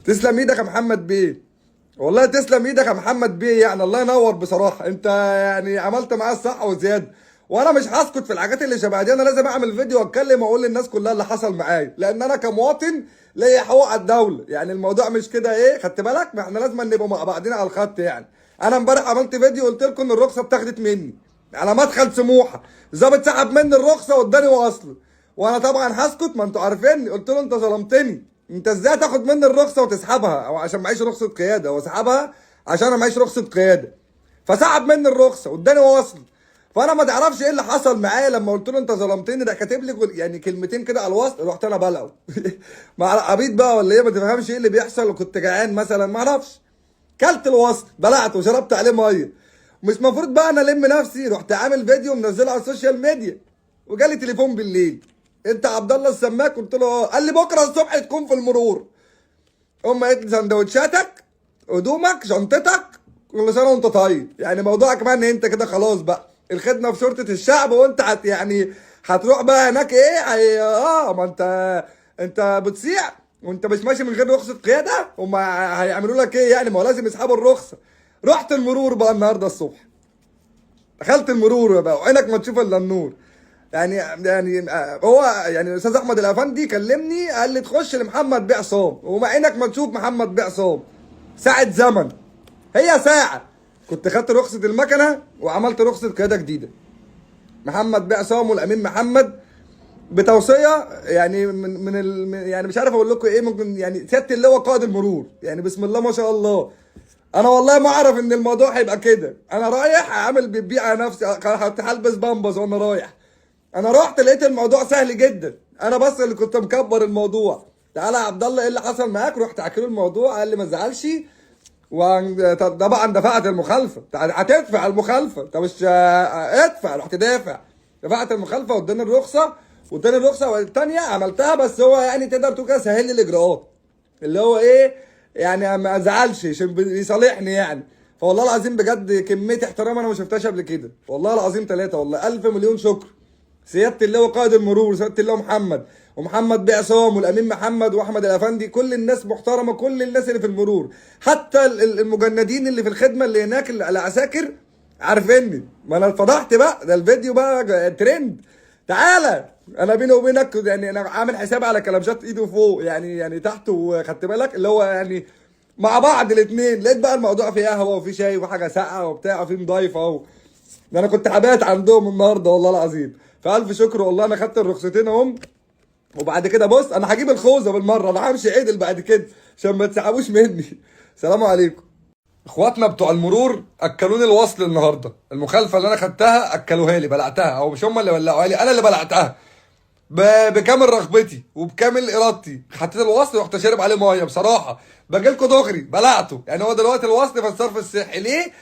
تسلم ايدك يا محمد بيه. والله تسلم ايدك يا محمد بيه، يعني الله ينور بصراحه. انت يعني عملت معايا الصح وزياده. وانا مش هسكت في الحاجات اللي شبه دي، انا لازم اعمل فيديو واتكلم واقول للناس كلها اللي حصل معايا، لان انا كمواطن ليا حقوق على الدوله. يعني الموضوع مش كده، ايه خدت بالك؟ ما احنا لازم نبقى مع بعضنا على الخط يعني. انا امبارح عملت فيديو قلت لكم ان الرخصه اتاخدت مني على مدخل سموحه، الظابط سحب مني الرخصه واداني وصل. وانا طبعا هسكت، ما انتوا عارفيني. قلت له انت ظلمتني، انت ازاي تاخد مني الرخصه وتسحبها؟ او عشان معيش رخصه قياده، هو سحبها عشان انا معيش رخصه قياده، فسحب مني الرخصه واداني وصل. فانا ما تعرفش ايه اللي حصل معايا لما قلت له انت ظلمتني، ده كاتب لي يعني كلمتين كده على الوصل، رحت انا بلعه. مع عبيط بقى ولا ايه؟ ما تفهمش ايه اللي بيحصل، وكنت جعان مثلا ما اعرفش، كلت الوصل بلعته وشربت عليه ميه. مش مفروض بقى انا الم نفسي؟ رحت عامل فيديو منزله على السوشيال ميديا، وجالي تليفون بالليل، انت عبد الله السماك؟ قلت له اه. قال لي بكره الصبح تكون في المرور. قالت لي سندوتشاتك، هدومك، شنطتك، كل سنه وانت طيب. يعني موضوعك بقى ان انت كده خلاص بقى الخدمه في شرطه الشعب، وانت يعني هتروح بقى هناك ايه؟ ما انت بتصيع وانت مش ماشي من غير رخصه قياده، هم هيعملوا لك ايه يعني؟ ما هو لازم يسحبوا الرخصه. رحت المرور بقى النهارده الصبح، دخلت المرور بقى وعينك ما تشوف الا النور. يعني هو يعني الاستاذ احمد الافندي كلمني قال لي تخش لمحمد بيه عصام، ومع عينك ما تشوف محمد بيه عصام. ساعه زمن، هي ساعه كنت خدت رخصه المكنه وعملت رخصه قياده جديده. محمد بيه عصام والامين محمد بتوصيه يعني يعني مش عارف اقول لكم ايه. ممكن يعني سياده اللواء قائد المرور، يعني بسم الله ما شاء الله. انا والله ما اعرف ان الموضوع هيبقى كده. انا رايح عامل بيبيع على نفسي، كنت هلبس بامبز وانا رايح. انا رحت لقيت الموضوع سهل جدا، انا بس اللي كنت مكبر الموضوع. تعالى يا عبد الله ايه اللي حصل معاك؟ رحت احكي له الموضوع، قال لي ما تزعلش، وطبعا دفعت المخالفه. هتدفع المخالفه، انت مش ادفع. رحت دافع، دفعت المخالفه واداني الرخصه. واداني الرخصه والتانيه عملتها، بس هو يعني تقدر تقول كده سهل لي الاجراءات، اللي هو ايه يعني ما ازعلش عشان بيصالحني يعني. فوالله العظيم بجد كميه احترام انا ما شفتهاش قبل كده، والله العظيم ثلاثه. والله الف مليون شكر سياده اللواء قائد المرور، سياده اللواء محمد، ومحمد بيه عصام، والامين محمد، واحمد الافندي. كل الناس محترمه، كل الناس اللي في المرور، حتى المجندين اللي في الخدمه اللي هناك العساكر عارفيني. ما انا اتفضحت بقى، ده الفيديو بقى ترند. تعالى انا بيني وبينك يعني انا عامل حساب على كلبشات ايده فوق، يعني تحته، خدت بالك اللي هو يعني مع بعض الاثنين. لقيت بقى الموضوع فيه قهوه وفي شاي وحاجه ساقعه وبتاع وفي مضايفه ده انا كنت حبات عندهم النهارده والله العظيم. فالف شكر والله. انا خدت الرخصتين اهم، وبعد كده بص انا هجيب الخوذه بالمره، انا همشي عدل بعد كده عشان ما تسحبوش مني. سلام عليكم. اخواتنا بتوع المرور اكلوني الوصل النهارده، المخالفه اللي انا خدتها اكلوها لي، بلعتها. او مش هم اللي بلعوها لي، انا اللي بلعتها بكامل رغبتي وبكامل ارادتي. حطيت الوصل ورحت شارب عليه ميه. بصراحه باجي لكم دغري بلعته. يعني هو دلوقتي الوصل في الصرف الصحي ليه؟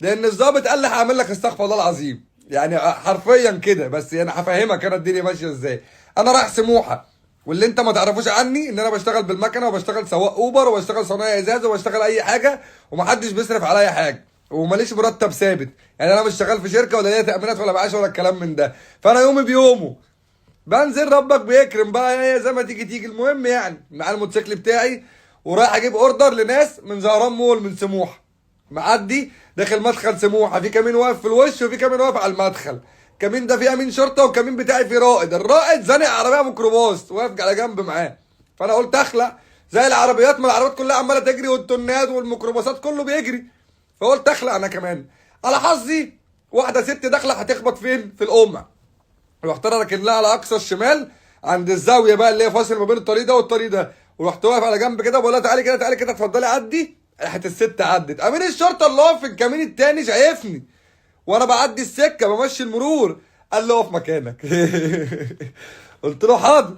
لان الظابط قال لي هعمل لك استغفر الله العظيم، يعني حرفيا كده. بس يعني هفهمك انا الدنيا ماشيه ازاي. انا رايح سموحه، واللي انت ما تعرفوش عني ان انا بشتغل بالمكنه، وبشتغل سواق اوبر، وبشتغل صنايعي ازاز، وبشتغل اي حاجه، ومحدش بيصرف عليا حاجه، وماليش مرتب ثابت. يعني انا مش شغال في شركه ولا ليا تامينات ولا معاش ولا الكلام من ده. فانا يومي بيومه بنزل، ربك بيكرم بقى، هي زي ما تيجي. المهم يعني مع الموتوسيكل بتاعي، ورايح اجيب اوردر لناس من زهران مول من سموحه. معدي داخل مدخل سموحه، في كمين واقف في الوش وفي كمين واقف على المدخل. كمين ده فيه امين شرطه، والكمين بتاعي فيه رائد. الرائد زانق عربيه ميكروباص واقف على جنب معاه. فانا قلت اخلع زي العربيات، ما العربيات كلها عماله تجري، والتونات والميكروباصات كله بيجري. فقلت اخلع انا كمان. على حظي واحده ست داخله هتخبط فين؟ في القمع. رحت انا راكن لها على اقصى الشمال عند الزاويه بقى اللي هي فاصل ما بين الطريق ده والطريق ده. ورحت واقف على جنب كده بقول لها تعالي كده، تعالي كده، اتفضلي عدي. راحت الست عدت. امين الشرطه اللي واقف في الكمين التاني شايفني وانا بعدي السكه بمشي المرور، قال لي اقف مكانك. قلت له حاضر.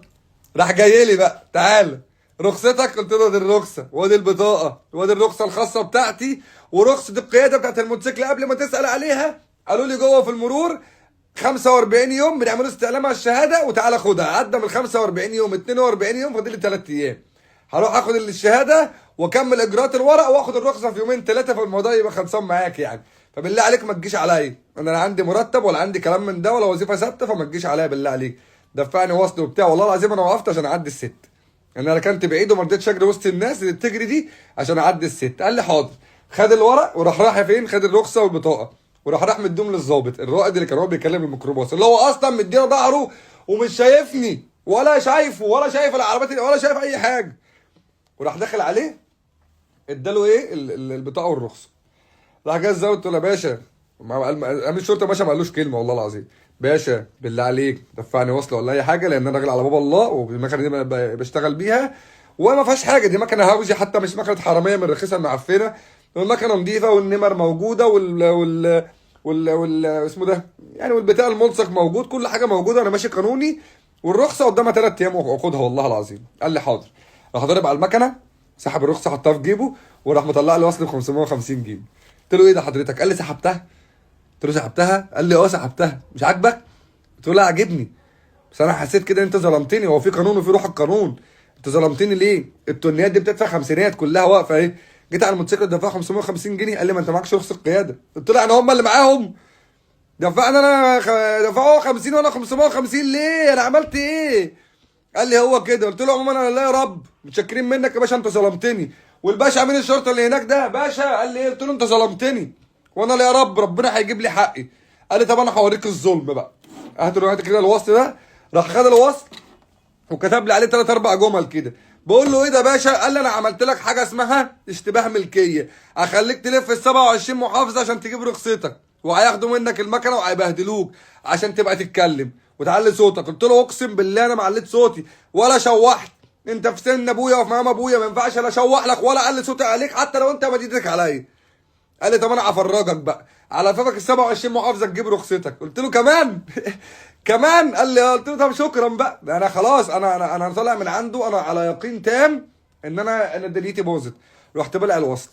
راح جاي لي بقى تعالى رخصتك. قلت له دي الرخصه، وادي البطاقه، وادي الرخصه الخاصه بتاعتي، ورخصه القياده بتاعت الموتوسيكل. قبل ما تسال عليها قالوا لي جوه في المرور 45 يوم بنعملوا استعلام على الشهاده وتعالى خدها. عدى من 45 يوم 42 يوم، فاضل لي 3 ايام هروح اخد الشهاده واكمل اجراءات الورق واخد الرخصه في يومين 3، فالموضوع يبقى خلصان معاك يعني. فبالله عليك ما تجيش عليا، انا لا عندي مرتب ولا عندي كلام من ده ولا وظيفه ثابته، فما تجيش عليا بالله عليك. دفعني وصل وبتاع. والله العظيم انا وقفت عشان اعدي الست. انا ركنت بعيد وما رضيتش اجري وسط الناس اللي بتجري دي عشان اعدي الست. قال لي حاضر. خد الورق وراح رايح فين؟ خد الرخصه والبطاقه وراح راح مديهم للظابط الرائد اللي كان هو بيكلم الميكروباص، اللي هو اصلا مدينا ظهره ومش شايفني ولا شايفه ولا شايف العربيات ولا شايف اي حاجه. وراح داخل عليه اداله ايه البطاقه والرخصه. راح جه الظابط قلت له يا باشا، امين الشرطه باشا ما قالوش كلمه والله العظيم. باشا بالله عليك دفعني وصله ولا اي حاجه، لان انا راجل على باب الله والمكنه دي بشتغل بيها وما فيهاش حاجه، دي مكنه هاوزي حتى مش مكنه حراميه من الرخيصه المعفنه، والمكنه نظيفه والنمر موجوده وال اسمه ده يعني، والبتاع الملصق موجود، كل حاجه موجوده، انا ماشي قانوني، والرخصه قدامها 3 ايام واخدها والله العظيم. قال لي حاضر. راح ضارب على المكنه، سحب الرخصه حطها في جيبه وراح مطلع لي وصل ب 550 جنيه. قلت له ايه ده حضرتك؟ قال لي سحبتها. قلت له سحبتها؟ قال لي اه سحبتها. مش عاجبك؟ قلت له لا عاجبني، بس انا حسيت كده ان انت ظلمتني، هو في قانون وفي روح القانون، انت ظلمتني ليه؟ التونيات دي بتدفع خمسينات كلها واقفه اهي، جيت على الموتوسيكل دفع 550 جنيه. قال لي ما انت معكش رخصه قياده. قلت له يعني هم اللي معاهم دفعنا انا دفعوا 50 وانا 550 ليه؟ انا عملت ايه؟ قال لي هو كده. قلت له عموما انا لا يا رب متشكرين منك يا باشا، انت ظلمتني. والباشا امين الشرطه اللي هناك ده باشا قال لي ايه؟ قلت له انت ظلمتني وانا لا يا رب ربنا هيجيب لي حقي. قال لي طب انا هوريك الظلم بقى، هات كده الوصل ده. راح خد الوصل وكتب لي عليه 3 4 جمل كده. بقول له ايه ده يا باشا؟ قال لي انا عملت لك حاجه اسمها اشتباه ملكيه، هخليك تلف ال 27 محافظه عشان تجيب رخصتك، وهياخدوا منك المكنه وهيبهدلوك عشان تبقى تتكلم وتعلي صوتك. قلت له اقسم بالله انا ما عليت صوتي ولا شوحت، انت في سن ابويا وفي مقام ابويا، ما ينفعش لا اشوح لك ولا اعلي صوتي عليك حتى لو انت مد ايدك عليا. قال لي طب انا هفرجك بقى على فمك ال 27 محافظه تجيب رخصتك. قلت له كمان كمان؟ قال لي اه. قلت له طب شكرا بقى، انا خلاص انا طالع من عنده انا على يقين تام ان انا دنيتي باظت. رحت بلع الوصل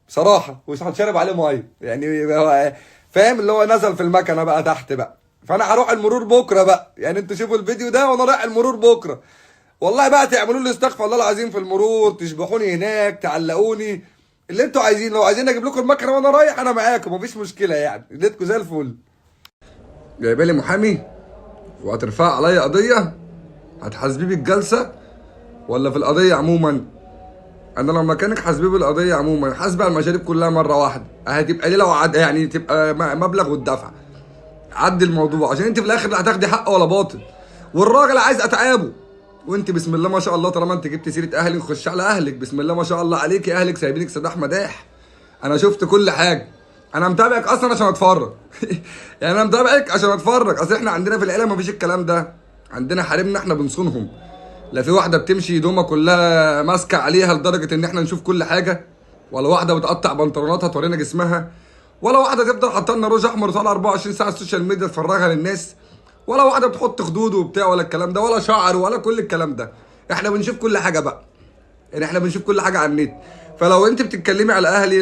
بصراحه ومش هتشرب عليه ميه يعني، هو فاهم اللي هو نزل في المكنه بقى تحت بقى. فانا هروح المرور بكره بقى، يعني انتوا شوفوا الفيديو ده وانا رايح المرور بكره، والله بقى تعملوا لي استغفر الله العظيم في المرور، تشبحوني هناك، تعلقوني اللي انتوا عايزين. لو عايزين اجيب لكم المكنه وانا رايح انا معاكم مفيش مشكله، يعني اديتكم زي الفل. جايبه لي محامي وهترفع عليا قضيه، هتحاسبيه بالجلسه ولا في القضيه عموما؟ انا لو مكانك حاسبيه بالقضيه عموما، حاسبه على المشاريب كلها مره واحده، هتبقى ليه لو يعني تبقى مبلغ والدفع. عدي الموضوع عشان انت في الاخر لا هتاخدي حق ولا باطل، والراجل عايز اتعابه، وانت بسم الله ما شاء الله طالما انت جبت سيره اهلي نخش على اهلك، بسم الله ما شاء الله عليكي، اهلك سايبينك سداح مداح. انا شفت كل حاجه، انا متابعك اصلا عشان اتفرج يعني انا متابعك عشان اتفرج، اصل احنا عندنا في العيله مفيش الكلام ده، عندنا حريمنا احنا بنصونهم، لا في واحده بتمشي هدومها كلها ماسكه عليها لدرجه ان احنا نشوف كل حاجه، ولا واحده بتقطع بنطلوناتها تورينا جسمها، ولا واحده تفضل حاطه لنا روج احمر وطالعه 24 ساعه السوشيال ميديا تفرجها للناس، ولا واحده بتحط خدود وبتاع ولا الكلام ده، ولا شعر ولا كل الكلام ده. احنا بنشوف كل حاجه بقى، يعني احنا بنشوف كل حاجه على النت. فلو انت بتتكلمي على اهلي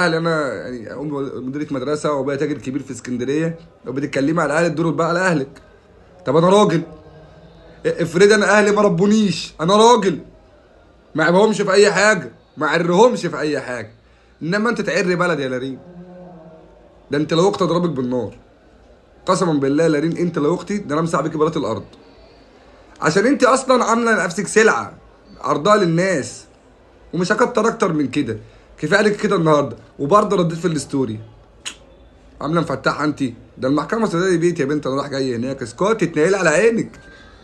انا يعني مديرة مدرسه وابويا تاجر كبير في اسكندريه، لو بتتكلمي على اهلي الدور بقى على اهلك. طب انا راجل، افرض انا اهلي ما ربونيش، انا راجل ما عيبهمش في اي حاجه، ما عرهمش في اي حاجه، انما انت تعري بلد يا لارين، ده انت لو اختي اضربك بالنار، قسما بالله يا لارين انت لو اختي ده انا امسح بيكي بلاط الارض، عشان انت اصلا عامله نفسك سلعه عرضها للناس، ومش هكتر اكتر من كده، كفايه عليك كده النهارده، وبرضه رديت في الستوري عامله مفتحه انت، ده المحكمه سداد بيت يا بنت، انا رايح جاي هناك اسكتي تنيل على عينك.